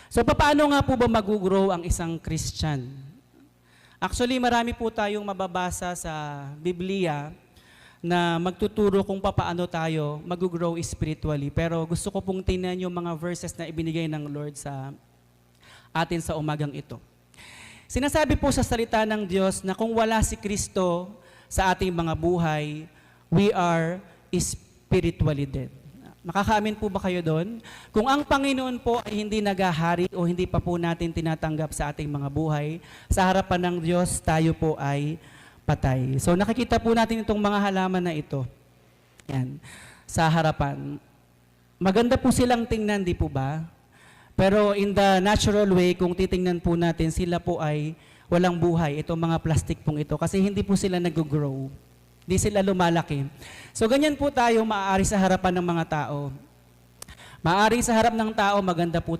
So paano nga po ba mag-grow ang isang Christian? Actually, marami po tayong mababasa sa Biblia na magtuturo kung paano tayo mag-grow spiritually. Pero gusto ko pong tingnan yung mga verses na ibinigay ng Lord sa atin sa umagang ito. Sinasabi po sa salita ng Diyos na kung wala si Kristo sa ating mga buhay, we are spiritually dead. Makakaamin po ba kayo doon? Kung ang Panginoon po ay hindi nagahari o hindi pa po natin tinatanggap sa ating mga buhay, sa harapan ng Diyos, tayo po ay patay. So nakikita po natin itong mga halaman na ito. Yan, sa harapan. Maganda po silang tingnan, di po ba? Pero in the natural way, kung titingnan po natin, sila po ay walang buhay. Itong mga plastic pong ito. Kasi hindi po sila nag-grow. Hindi sila lumalaki. So ganyan po tayo maaari sa harapan ng mga tao. Maaari sa harap ng tao, maganda po